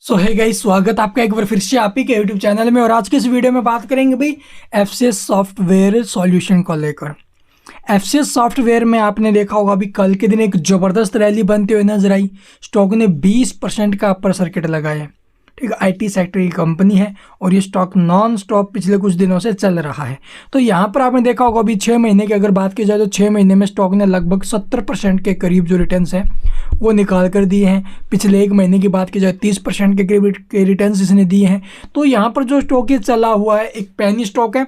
सो है गाइस, स्वागत आपका एक बार फिर से आप ही के यूट्यूब चैनल में। और आज के इस वीडियो में बात करेंगे भाई एफसीएस सॉफ्टवेयर सॉल्यूशन को लेकर। एफसीएस सॉफ्टवेयर में आपने देखा होगा अभी कल के दिन एक ज़बरदस्त रैली बनते हुए नजर आई। स्टॉक ने 20% का अपर सर्किट लगाया। ठीक है, आईटी सेक्टर की कंपनी है और ये स्टॉक नॉन स्टॉप पिछले कुछ दिनों से चल रहा है। तो यहाँ पर आपने देखा होगा अभी 6 महीने की अगर बात की जाए तो 6 महीने में स्टॉक ने लगभग 70% के करीब जो रिटर्न्स हैं वो निकाल कर दिए हैं। पिछले एक महीने की बात की जाए 30% के करीब के रिटर्न्स इसने दिए हैं। तो यहाँ पर जो स्टॉक ये चला हुआ है एक पेनी स्टॉक है,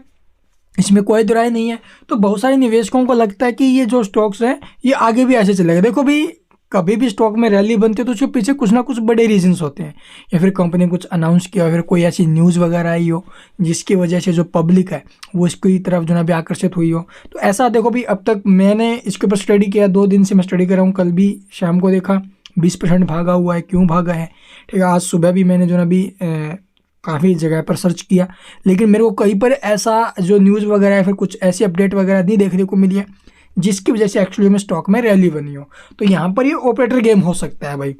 इसमें कोई दुराई नहीं है। तो बहुत सारे निवेशकों को लगता है कि ये जो स्टॉक्स हैं ये आगे भी ऐसे चलेगा। देखो भाई, कभी भी स्टॉक में रैली बनती है तो उसके पीछे कुछ ना कुछ बड़े रीजंस होते हैं, या फिर कंपनी कुछ अनाउंस किया, या फिर कोई ऐसी न्यूज़ वगैरह आई हो जिसकी वजह से जो पब्लिक है वो इसकी तरफ जो ना भी आकर्षित हुई हो। तो ऐसा देखो भी, अब तक मैंने इसके ऊपर स्टडी किया, 2 दिन से मैं स्टडी कर रहा हूँ। कल भी शाम को देखा 20% भागा हुआ है, क्यों भागा है। ठीक है, आज सुबह भी मैंने जो ना भी काफ़ी जगह पर सर्च किया, लेकिन मेरे को कहीं पर ऐसा जो न्यूज़ वगैरह या फिर कुछ ऐसी अपडेट वगैरह नहीं देखने को मिली है जिसकी वजह से एक्चुअली में स्टॉक में रैली बनी हो। तो यहाँ पर ये ऑपरेटर गेम हो सकता है भाई।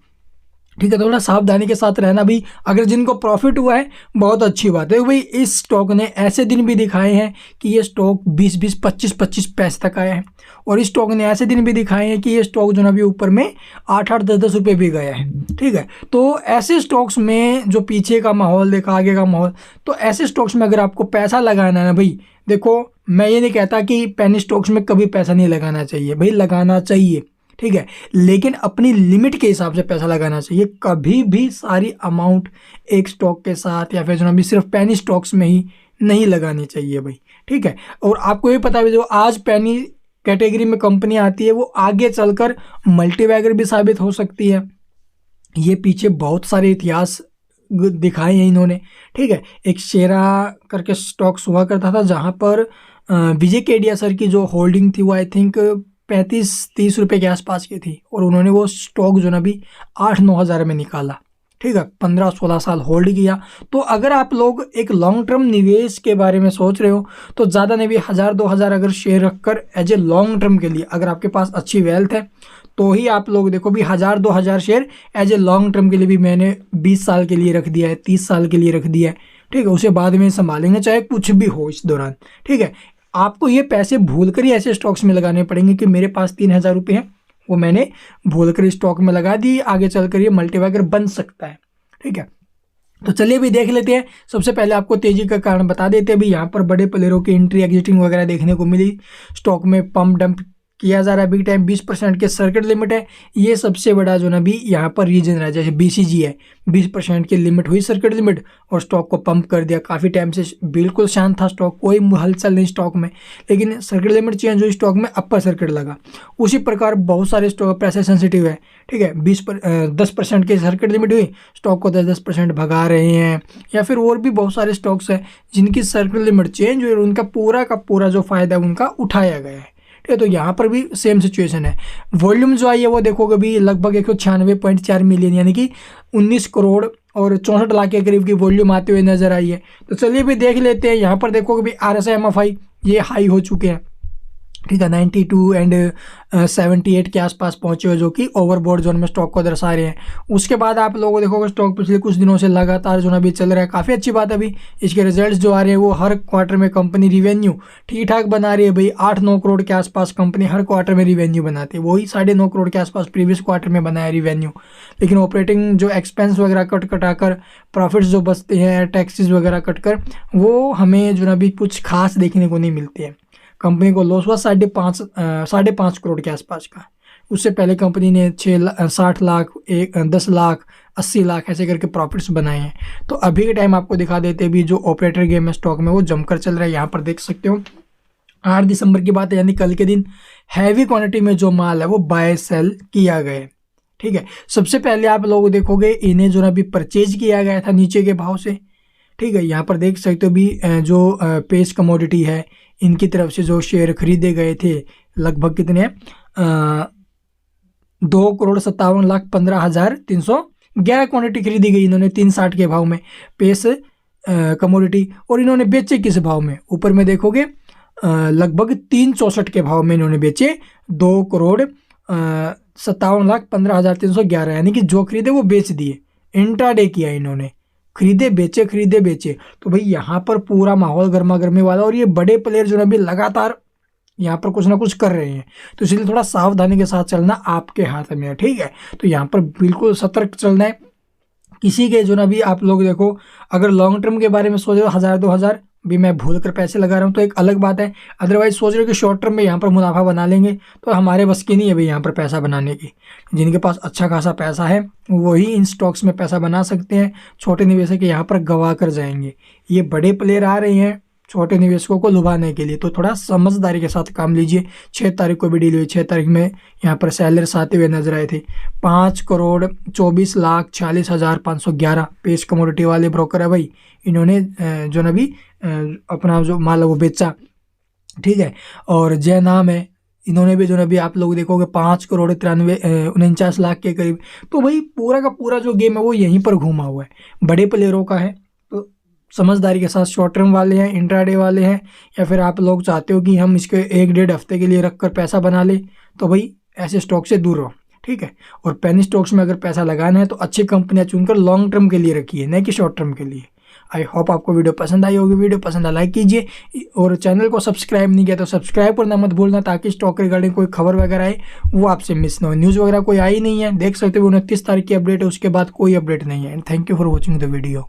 ठीक है, तो थोड़ा सावधानी के साथ रहना भी। अगर जिनको प्रॉफिट हुआ है बहुत अच्छी बात है भाई। इस स्टॉक ने ऐसे दिन भी दिखाए हैं कि ये स्टॉक 20-20, 25-25 पैसे तक आया है, और इस स्टॉक ने ऐसे दिन भी दिखाए हैं कि ये स्टॉक जो ना भी ऊपर में 8-8, 10-10 रुपये भी गया है। ठीक है, तो ऐसे स्टॉक्स में जो पीछे का माहौल देखा, आगे का माहौल, तो ऐसे स्टॉक्स में अगर आपको पैसा लगाना है ना भाई, देखो मैं ये नहीं कहता कि पेनी स्टॉक्स में कभी पैसा नहीं लगाना चाहिए, भाई लगाना चाहिए। ठीक है, लेकिन अपनी लिमिट के हिसाब से पैसा लगाना चाहिए। कभी भी सारी अमाउंट एक स्टॉक के साथ या फिर जो भी सिर्फ पेनी स्टॉक्स में ही नहीं लगानी चाहिए भाई। ठीक है, और आपको ये पता है जो आज पेनी कैटेगरी में कंपनी आती है वो आगे चलकर मल्टीबैगर भी साबित हो सकती है। ये पीछे बहुत सारे इतिहास दिखाए हैं इन्होंने। ठीक है, एक शेरा करके स्टॉक्स हुआ करता था जहाँ पर विजय केडिया सर की जो होल्डिंग थी वो आई थिंक 35-30 रुपये के आसपास की थी, और उन्होंने वो स्टॉक जो ना भी 8-9 हज़ार में निकाला। ठीक है, 15-16 साल होल्ड किया। तो अगर आप लोग एक लॉन्ग टर्म निवेश के बारे में सोच रहे हो तो ज़्यादा नहीं भी 1000-2 हज़ार अगर शेयर रखकर एज ए लॉन्ग टर्म के लिए, अगर आपके पास अच्छी वेल्थ है तो ही आप लोग देखो भी 1000-2 हज़ार share as a long term के लिए भी मैंने 20 साल के लिए रख दिया है, 30 साल के लिए रख दिया है। ठीक है, उसे बाद में संभालेंगे चाहे कुछ भी हो इस दौरान। ठीक है, आपको ये पैसे भूल कर ही ऐसे स्टॉक्स में लगाने पड़ेंगे कि मेरे पास 3000 रुपये हैं, वो मैंने भूल कर स्टॉक में लगा दी, आगे चलकर ये मल्टीबैगर बन सकता है। ठीक है, तो चलिए भी देख लेते हैं। सबसे पहले आपको तेजी का कारण बता देते हैं भी। यहाँ पर बड़े प्लेयरों की एंट्री एग्जिटिंग वगैरह देखने को मिली। स्टॉक में पंप डंप किया जा रहा है बिग टाइम। 20% के सर्किट लिमिट है, ये सबसे बड़ा जो ना भी यहाँ पर रीजन है। जैसे बीसीजी है, 20% की लिमिट हुई सर्किट लिमिट और स्टॉक को पंप कर दिया। काफ़ी टाइम से बिल्कुल शांत था स्टॉक, कोई हलचल नहीं स्टॉक में, लेकिन सर्किट लिमिट चेंज हुई, स्टॉक में अपर सर्किट लगा। उसी प्रकार बहुत सारे स्टॉक पैसे सेंसिटिव है। ठीक है, 10% की सर्किट लिमिट हुई, स्टॉक को 10% भगा रहे हैं। या फिर और भी बहुत सारे स्टॉक्स हैं जिनकी सर्किट लिमिट चेंज हुई और उनका पूरा का पूरा जो फायदा है उनका उठाया गया है। तो यहाँ पर भी सेम सिचुएशन है। वॉल्यूम जो आई है वो देखोगे भी लगभग 196.4 मिलियन, यानी कि 19 करोड़ और 64 लाख के करीब की वॉल्यूम आते हुए नजर आई है। तो चलिए भी देख लेते हैं। यहाँ पर देखोगे भी RSI MFI ये हाई हो चुके हैं। ठीक है, 92 एंड 78 के आसपास पहुंचे हुए, जो कि ओवरबॉट जोन में स्टॉक को दर्शा रहे हैं। उसके बाद आप लोगों को देखोगे स्टॉक पिछले कुछ दिनों से लगातार जो ना भी चल रहा है। काफ़ी अच्छी बात है अभी इसके रिजल्ट्स जो आ रहे हैं वो हर क्वार्टर में कंपनी रिवेन्यू ठीक ठाक बना रही है भाई। 8-9 करोड़ के आसपास कंपनी हर क्वार्टर में रिवेन्यू बनाती है, वही 9.5 करोड़ के आसपास प्रीवियस क्वार्टर में बनाया रिवेन्यू। लेकिन ऑपरेटिंग जो एक्सपेंस वगैरह कटाकर प्रॉफिट्स जो बचते हैं, टैक्सेस वगैरह कटकर, वो हमें जो ना भी कुछ खास देखने को नहीं मिलती है। कंपनी को लॉस हुआ 5.5 करोड़ के आसपास का। उससे पहले कंपनी ने 60 लाख, 10 लाख, 80 लाख ऐसे करके प्रॉफिट्स बनाए हैं। तो अभी के टाइम आपको दिखा देते भी जो ऑपरेटर गेम है स्टॉक में वो जमकर चल रहा है। यहाँ पर देख सकते हो 8 दिसंबर की बात है, यानी कल के दिन हैवी क्वांटिटी में जो माल है वो बाय सेल किया गया है। ठीक है, सबसे पहले आप लोग देखोगे इन्हें जो ना भी परचेज किया गया था नीचे के भाव से। ठीक है, यहाँ पर देख सकते हो भी जो पेस्ट कमोडिटी है इनकी तरफ से जो शेयर खरीदे गए थे लगभग कितने 2,57,15,311 क्वांटिटी खरीदी गई इन्होंने 360 के भाव में पेस कमोडिटी। और इन्होंने बेचे किस भाव में, ऊपर में देखोगे लगभग 364 के भाव में इन्होंने बेचे 2,57,15,311, यानी कि जो खरीदे वो बेच दिए। इंट्राडे किया इन्होंने, खरीदे बेचे। तो भाई यहाँ पर पूरा माहौल गर्मा गर्मी वाला, और ये बड़े प्लेयर जो है अभी लगातार यहाँ पर कुछ ना कुछ कर रहे हैं, तो इसलिए थोड़ा सावधानी के साथ चलना आपके हाथ में है, ठीक है। तो यहाँ पर बिल्कुल सतर्क चलना है। किसी के जो ना भी आप लोग देखो, अगर लॉन्ग टर्म के बारे में सोच रहे हो 1000-2000 भी मैं भूल कर पैसे लगा रहा हूँ तो एक अलग बात है। अदरवाइज सोच रहे हो कि शॉर्ट टर्म में यहाँ पर मुनाफा बना लेंगे, तो हमारे बस की नहीं है भाई यहाँ पर पैसा बनाने की। जिनके पास अच्छा खासा पैसा है वही इन स्टॉक्स में पैसा बना सकते हैं, छोटे निवेशक यहाँ पर गवा कर जाएंगे। ये बड़े प्लेयर आ रहे हैं छोटे निवेशकों को लुभाने के लिए, तो थोड़ा समझदारी के साथ काम लीजिए। 6 तारीख को भी डील हुई, 6 तारीख में यहाँ पर सेलर्स आते हुए नजर आए थे। 5,24,46,511 पेज कमोडिटी वाले ब्रोकर है भाई, इन्होंने जो ना भी अपना जो माल है वो बेचा, ठीक है। और जय नाम है, इन्होंने भी जो ना भी आप लोग देखोगे 5,93,49 लाख के करीब। तो भाई पूरा का पूरा जो गेम है वो यहीं पर घूमा हुआ है, बड़े प्लेयरों का है। तो समझदारी के साथ शॉर्ट टर्म वाले हैं, इंट्राडे वाले हैं, या फिर आप लोग चाहते हो कि हम इसके 1-1.5 हफ्ते के लिए रख कर पैसा बना ले, तो भाई ऐसे स्टॉक से दूर रहो, ठीक है। और पेनी स्टॉक्स में अगर पैसा लगाना है तो अच्छी कंपनियां चुनकर लॉन्ग टर्म के लिए रखिए, न कि शॉर्ट टर्म के लिए। आई होप आपको वीडियो पसंद आई होगी। वीडियो पसंद आ लाइक कीजिए, और चैनल को सब्सक्राइब नहीं किया तो सब्सक्राइब करना मत भूलना, ताकि स्टॉक रिगार्डिंग कोई खबर वगैरह आए वो आपसे मिस ना हो। न्यूज़ वगैरह कोई आई नहीं है, देख सकते हो 29 तारीख की अपडेट है, उसके बाद कोई अपडेट नहीं है। And thank you for watching the video.